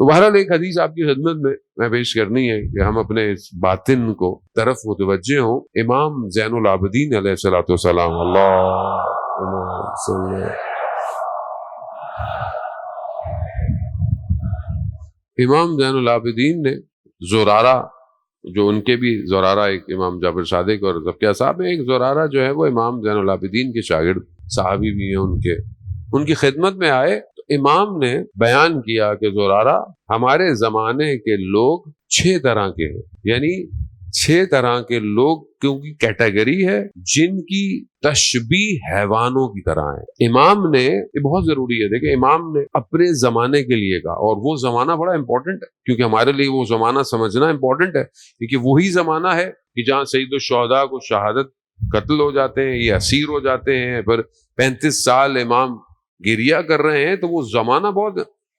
تو بہرحال ایک حدیث آپ کی خدمت میں پیش کرنی ہے کہ ہم اپنے اس باطن کو طرف متوجہ ہوں. امام زین العابدین علیہ الصلوۃ والسلام امام زین العابدین نے زرارہ، جو ان کے بھی زرارہ ایک امام جعفر صادق اور ذبیح صاحب ہیں، ایک زرارہ جو ہے وہ امام زین العابدین کے شاگرد صحابی بھی ہیں، ان کی خدمت میں آئے تو امام نے بیان کیا کہ زرارہ، ہمارے زمانے کے لوگ 6 طرح کے ہیں، یعنی 6 طرح کے لوگ کیونکہ کیٹیگری ہے جن کی تشبیہ حیوانوں کی طرح ہے. امام نے، یہ بہت ضروری ہے، دیکھیں امام نے اپنے زمانے کے لیے کہا، اور وہ زمانہ بڑا امپورٹنٹ ہے کیونکہ ہمارے لیے وہ زمانہ سمجھنا امپورٹنٹ ہے، کیونکہ وہی زمانہ ہے کہ جہاں سید الشہداء کو شہادت قتل ہو جاتے ہیں، یہ اسیر ہو جاتے ہیں، پھر 35 سال امام گریہ کر رہے ہیں. تو وہ زمانہ بہت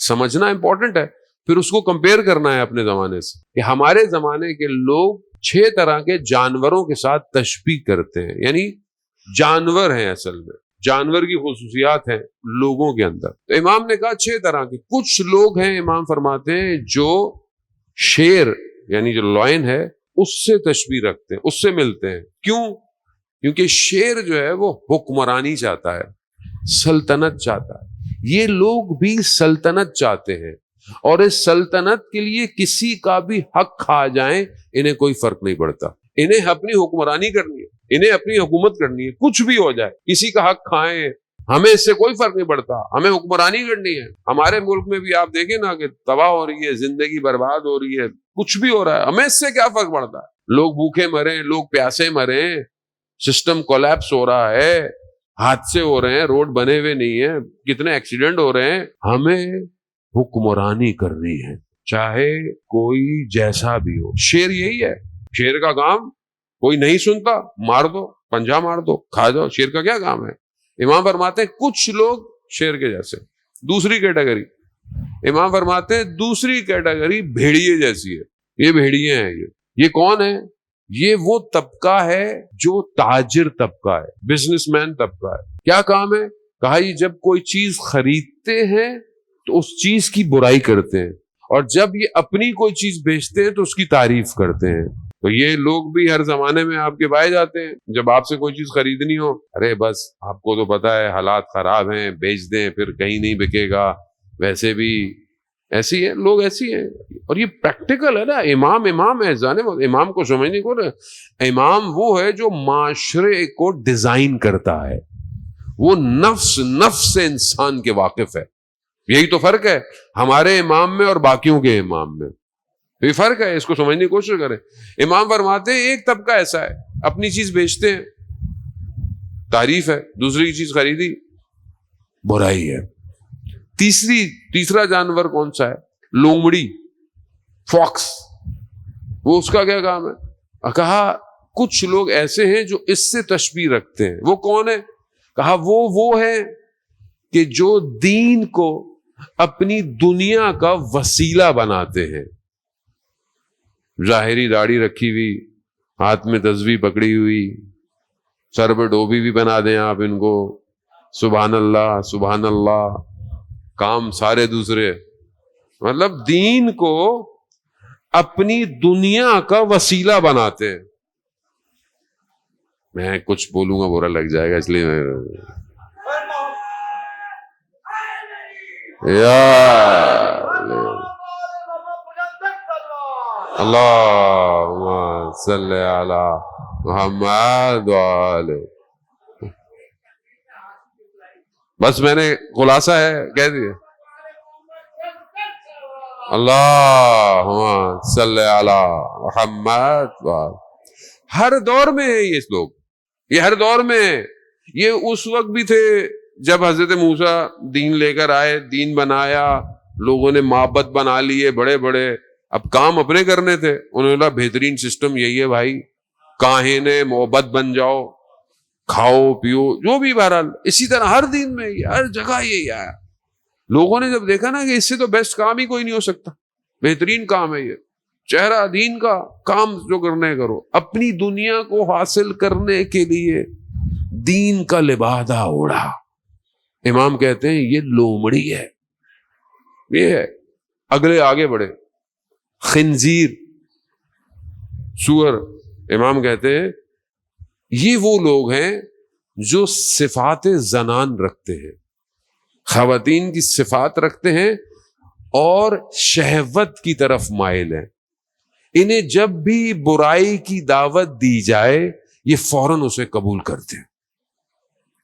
سمجھنا امپورٹنٹ ہے. پھر اس کو کمپیئر کرنا ہے اپنے زمانے سے کہ ہمارے زمانے کے لوگ 6 طرح کے جانوروں کے ساتھ تشبیہ کرتے ہیں، یعنی جانور ہیں، اصل میں جانور کی خصوصیات ہیں لوگوں کے اندر. تو امام نے کہا 6 طرح کے. کچھ لوگ ہیں، امام فرماتے ہیں، جو شیر یعنی جو لائن ہے اس سے تشبیہ رکھتے ہیں، اس سے ملتے ہیں. کیوں؟ کیونکہ شیر جو ہے وہ حکمرانی چاہتا ہے، سلطنت چاہتا ہے. یہ لوگ بھی سلطنت چاہتے ہیں، اور اس سلطنت کے لیے کسی کا بھی حق کھا جائیں انہیں کوئی فرق نہیں پڑتا. انہیں اپنی حکمرانی کرنی ہے، انہیں اپنی حکومت کرنی ہے، کچھ بھی ہو جائے، کسی کا حق کھائیں، ہمیں اس سے کوئی فرق نہیں پڑتا، ہمیں حکمرانی کرنی ہے. ہمارے ملک میں بھی آپ دیکھیں نا کہ تباہ ہو رہی ہے، زندگی برباد ہو رہی ہے، کچھ بھی ہو رہا ہے، ہمیں اس سے کیا فرق پڑتا ہے؟ لوگ بھوکے مریں، لوگ پیاسے مریں، سسٹم کولیپس ہو رہا ہے، حادثے ہو رہے ہیں، روڈ بنے ہوئے نہیں ہیں، کتنے ایکسیڈنٹ ہو رہے ہیں. ہمیں حکمرانی کرنی ہے، چاہے کوئی جیسا بھی ہو. شیر یہی ہے، شیر کا کام کوئی نہیں سنتا، مار دو، پنجہ مار دو، کھا جاؤ. شیر کا کیا کام ہے؟ امام فرماتے ہیں کچھ لوگ شیر کے جیسے. دوسری کیٹیگری امام فرماتے ہیں دوسری کیٹیگری بھیڑیے جیسی ہے. یہ بھیڑیے ہیں. یہ کون ہے؟ یہ وہ طبقہ ہے جو تاجر طبقہ ہے، بزنس مین طبقہ ہے. کیا کام ہے؟ کہا یہ جب کوئی چیز خریدتے ہیں تو اس چیز کی برائی کرتے ہیں، اور جب یہ اپنی کوئی چیز بیچتے ہیں تو اس کی تعریف کرتے ہیں. تو یہ لوگ بھی ہر زمانے میں آپ کے پائے جاتے ہیں. جب آپ سے کوئی چیز خریدنی ہو، ارے بس آپ کو تو پتا ہے حالات خراب ہیں، بیچ دیں، پھر کہیں نہیں بکے گا، ویسے بھی ایسی ہے، لوگ ایسی ہیں. اور یہ پریکٹیکل ہے نا. امام ہے، امام کو سمجھنے کو نا، امام وہ ہے جو معاشرے کو ڈیزائن کرتا ہے، وہ نفس انسان کے واقف ہے. یہی تو فرق ہے ہمارے امام میں اور باقیوں کے امام میں. یہ فرق ہے، اس کو سمجھنے کی کوشش کریں. امام فرماتے ہیں ایک طبقہ ایسا ہے، اپنی چیز بیچتے ہیں، تعریف ہے، دوسری چیز خریدی، برائی ہے. تیسرا جانور کون سا ہے؟ لومڑی، فاکس. وہ اس کا کیا کام ہے؟ کہا کچھ لوگ ایسے ہیں جو اس سے تشبیہ رکھتے ہیں. وہ کون ہے؟ کہا وہ ہے کہ جو دین کو اپنی دنیا کا وسیلہ بناتے ہیں. ظاہری داڑھی رکھی ہوئی، ہاتھ میں تسبیح پکڑی ہوئی، سر پہ ڈوبی بھی بنا دیں آپ ان کو، سبحان اللہ سبحان اللہ، کام سارے دوسرے. مطلب دین کو اپنی دنیا کا وسیلہ بناتے ہیں. میں کچھ بولوں گا برا لگ جائے گا، اس لیے اللہم صلی علی محمد وآلہ. بس میں نے خلاصہ ہے کہہ دیا. اللہم صلی علی محمد وآلہ. ہر دور میں ہے یہ لوگ، یہ ہر دور میں. یہ اس وقت بھی تھے جب حضرت موسیٰ دین لے کر آئے، دین بنایا، لوگوں نے معبد بنا لیے بڑے بڑے. اب کام اپنے کرنے تھے، انہوں نے کہا بہترین سسٹم یہی ہے بھائی، کاہن معبد بن جاؤ، کھاؤ پیو جو بھی. بہرحال اسی طرح ہر دین میں ہر جگہ یہی آیا. لوگوں نے جب دیکھا نا کہ اس سے تو بیسٹ کام ہی کوئی نہیں ہو سکتا، بہترین کام ہے یہ، چہرہ دین کا کام جو کرنے کرو، اپنی دنیا کو حاصل کرنے کے لیے دین کا لبادہ اوڑھا. امام کہتے ہیں یہ لومڑی ہے، یہ ہے اگلے آگے بڑھے. خنزیر، سور. امام کہتے ہیں یہ وہ لوگ ہیں جو صفات زنان رکھتے ہیں، خواتین کی صفات رکھتے ہیں اور شہوت کی طرف مائل ہیں. انہیں جب بھی برائی کی دعوت دی جائے یہ فوراً اسے قبول کرتے ہیں.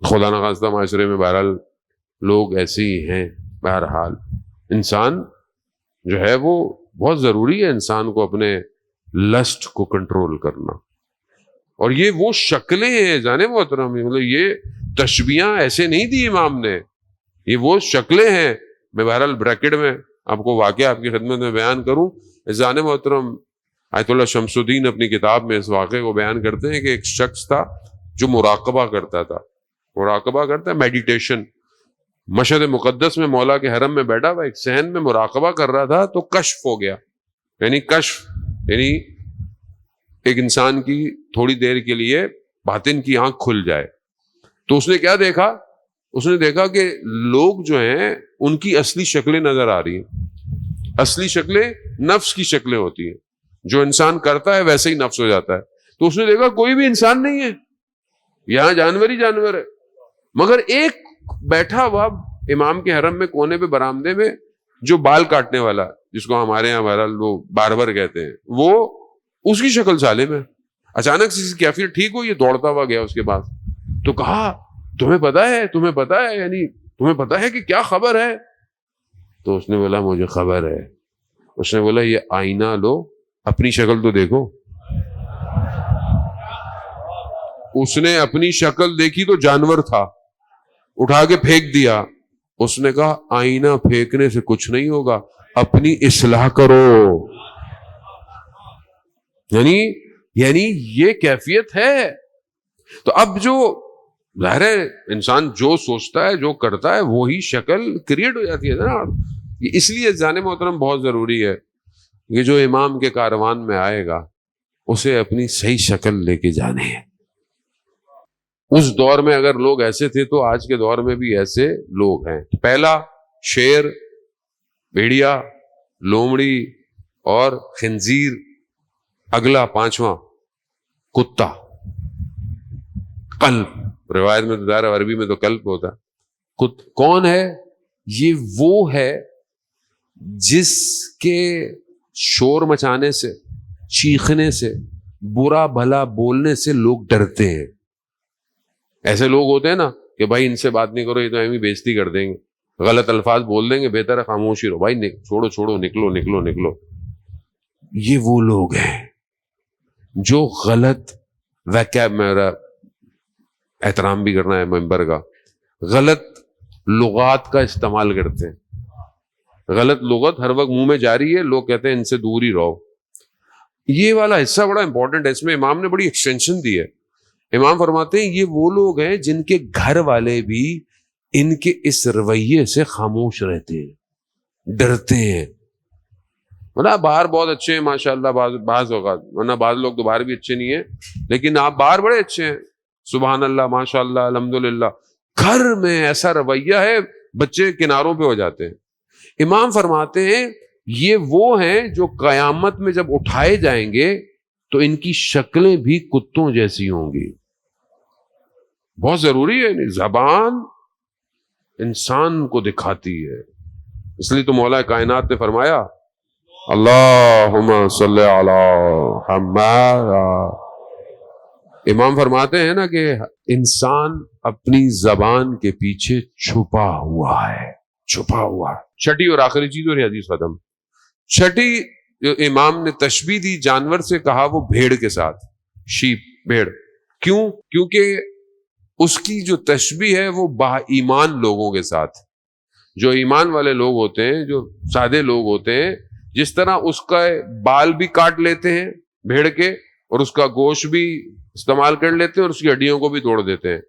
خدا نخواستہ معاشرے میں بہرحال لوگ ایسے ہی ہیں. بہرحال انسان جو ہے وہ بہت ضروری ہے انسان کو اپنے لسٹ کو کنٹرول کرنا. اور یہ وہ شکلیں ہیں جانے محترم، مطلب یہ تشبیہاں ایسے نہیں دی امام نے، یہ وہ شکلیں ہیں. میں بہرحال بریکٹ میں آپ کو واقعہ آپ کی خدمت میں بیان کروں. جانے محترم آیت اللہ شمس الدین اپنی کتاب میں اس واقعے کو بیان کرتے ہیں کہ ایک شخص تھا جو مراقبہ کرتا تھا. مراقبہ کرتا ہے، میڈیٹیشن. مشہد مقدس میں مولا کے حرم میں بیٹھا ہوا ایک صحن میں مراقبہ کر رہا تھا تو کشف ہو گیا. یعنی کشف یعنی ایک انسان کی تھوڑی دیر کے لیے باطن کی آنکھ کھل جائے. تو اس نے کیا دیکھا؟ اس نے دیکھا کہ لوگ جو ہیں ان کی اصلی شکلیں نظر آ رہی ہیں. اصلی شکلیں نفس کی شکلیں ہوتی ہیں، جو انسان کرتا ہے ویسے ہی نفس ہو جاتا ہے. تو اس نے دیکھا کوئی بھی انسان نہیں ہے، یہاں جانور ہی جانور ہے. مگر ایک بیٹھا ہوا امام کے حرم میں کونے پہ برآمدے میں جو بال کاٹنے والا، جس کو ہمارے یہاں بہرحال وہ باربر کہتے ہیں، وہ اس کی شکل سالم ہے. اچانک سے کیفیت ٹھیک ہو، یہ دوڑتا ہوا گیا اس کے پاس. تو کہا تمہیں پتا ہے یعنی تمہیں پتا ہے کہ کیا خبر ہے؟ تو اس نے بولا مجھے خبر ہے. اس نے بولا یہ آئینہ لو، اپنی شکل تو دیکھو. اس نے اپنی شکل دیکھی تو جانور تھا، اٹھا کے پھینک دیا. اس نے کہا آئینہ پھینکنے سے کچھ نہیں ہوگا، اپنی اصلاح کرو. یعنی یہ کیفیت ہے. تو اب جو ظاہر ہے انسان جو سوچتا ہے جو کرتا ہے وہی شکل کریٹ ہو جاتی ہے نا. اس لیے جانے محترم بہت ضروری ہے کہ جو امام کے کاروان میں آئے گا اسے اپنی صحیح شکل لے کے جانے ہیں. اس دور میں اگر لوگ ایسے تھے تو آج کے دور میں بھی ایسے لوگ ہیں. پہلا شیر، بھیڑیا، لومڑی اور خنزیر. اگلا پانچواں کتا. قلب، روایت میں تو ظاہر عربی میں تو قلب ہوتا ہے. کون ہے یہ؟ وہ ہے جس کے شور مچانے سے، چیخنے سے، برا بھلا بولنے سے لوگ ڈرتے ہیں. ایسے لوگ ہوتے ہیں نا کہ بھائی ان سے بات نہیں کرو، یہ تو ہمیں بےزتی کر دیں گے، غلط الفاظ بول دیں گے، بہتر ہے خاموشی رہو. بھائی چھوڑو، نکلو. یہ وہ لوگ ہیں جو غلط میرا احترام بھی کرنا ہے ممبر کا، غلط لغات کا استعمال کرتے ہیں. غلط لغت ہر وقت منہ میں جاری ہے، لوگ کہتے ہیں ان سے دور ہی رہو. یہ والا حصہ بڑا امپورٹنٹ ہے، اس میں امام نے بڑی ایکسٹینشن دی ہے. امام فرماتے ہیں یہ وہ لوگ ہیں جن کے گھر والے بھی ان کے اس رویے سے خاموش رہتے ہیں، ڈرتے ہیں. ورنہ باہر بہت اچھے ہیں ماشاءاللہ بعض اوقات، ورنہ بعض لوگ تو باہر بھی اچھے نہیں ہیں، لیکن آپ باہر بڑے اچھے ہیں، سبحان اللہ ماشاءاللہ الحمدللہ. گھر میں ایسا رویہ ہے بچے کناروں پہ ہو جاتے ہیں. امام فرماتے ہیں یہ وہ ہیں جو قیامت میں جب اٹھائے جائیں گے تو ان کی شکلیں بھی کتوں جیسی ہوں گی. بہت ضروری ہے، زبان انسان کو دکھاتی ہے. اس لیے تو مولا کائنات نے فرمایا اللہم صلی علی محمد. امام فرماتے ہیں نا کہ انسان اپنی زبان کے پیچھے چھپا ہوا ہے. چھٹی اور آخری چیز، اور حدیث ختم. چھٹی جو امام نے تشبیہ دی جانور سے، کہا وہ بھیڑ کے ساتھ، شیپ، بھیڑ. کیوں؟ کیونکہ اس کی جو تشبیہ ہے وہ با ایمان لوگوں کے ساتھ، جو ایمان والے لوگ ہوتے ہیں، جو سادے لوگ ہوتے ہیں، جس طرح اس کا بال بھی کاٹ لیتے ہیں بھیڑ کے اور اس کا گوشت بھی استعمال کر لیتے ہیں اور اس کی ہڈیوں کو بھی توڑ دیتے ہیں.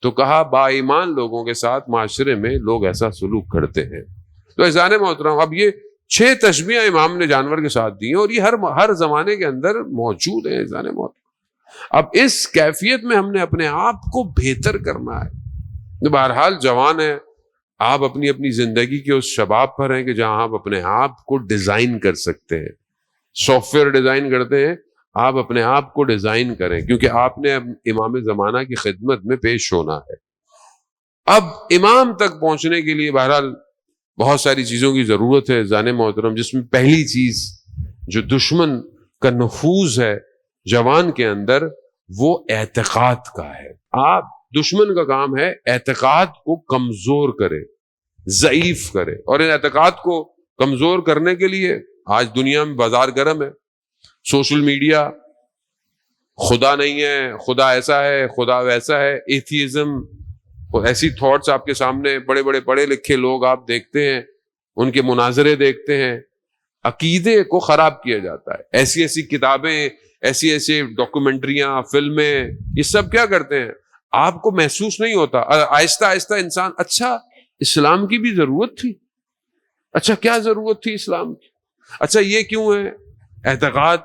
تو کہا با ایمان لوگوں کے ساتھ معاشرے میں لوگ ایسا سلوک کرتے ہیں. تو اذان محترم، اب یہ 6 تشبیہیں امام نے جانور کے ساتھ دی ہیں اور یہ ہر زمانے کے اندر موجود ہیں اذان محترم. اب اس کیفیت میں ہم نے اپنے آپ کو بہتر کرنا ہے. بہرحال جوان ہے، آپ اپنی اپنی زندگی کے اس شباب پر ہیں کہ جہاں آپ اپنے آپ کو ڈیزائن کر سکتے ہیں. سافٹ ویئر ڈیزائن کرتے ہیں، آپ اپنے آپ کو ڈیزائن کریں، کیونکہ آپ نے امام زمانہ کی خدمت میں پیش ہونا ہے. اب امام تک پہنچنے کے لیے بہرحال بہت ساری چیزوں کی ضرورت ہے زان محترم، جس میں پہلی چیز جو دشمن کا نفوذ ہے جوان کے اندر وہ اعتقاد کا ہے. آپ دشمن کا کام ہے اعتقاد کو کمزور کرے، ضعیف کرے، اور ان اعتقاد کو کمزور کرنے کے لیے آج دنیا میں بازار گرم ہے. سوشل میڈیا، خدا نہیں ہے، خدا ایسا ہے، خدا ویسا ہے، ایتھیزم، ایسی تھاٹس آپ کے سامنے، بڑے بڑے پڑھے لکھے لوگ آپ دیکھتے ہیں، ان کے مناظرے دیکھتے ہیں. عقیدے کو خراب کیا جاتا ہے. ایسی ایسی کتابیں، ایسی ایسی ڈاکومنٹریاں، فلمیں، یہ سب کیا کرتے ہیں، آپ کو محسوس نہیں ہوتا. آہستہ آہستہ انسان، اچھا اسلام کی بھی ضرورت تھی، اچھا کیا ضرورت تھی اسلام کی، اچھا یہ کیوں ہے. اعتقاد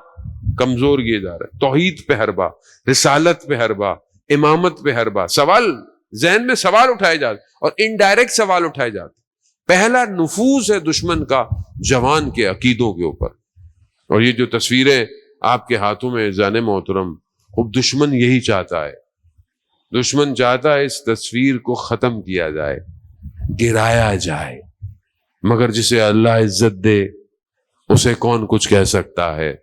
کمزور کیے جا رہا ہے، توحید پہ حربہ، رسالت پہ حربہ، امامت پہ حربہ. سوال ذہن میں سوال اٹھائے جاتے اور انڈائریکٹ سوال اٹھائے جاتے. پہلا نفوذ ہے دشمن کا جوان کے عقیدوں کے اوپر. اور یہ جو تصویریں آپ کے ہاتھوں میں زان محترم، اب دشمن یہی چاہتا ہے. دشمن چاہتا ہے اس تصویر کو ختم کیا جائے، گرایا جائے، مگر جسے اللہ عزت دے اسے کون کچھ کہہ سکتا ہے.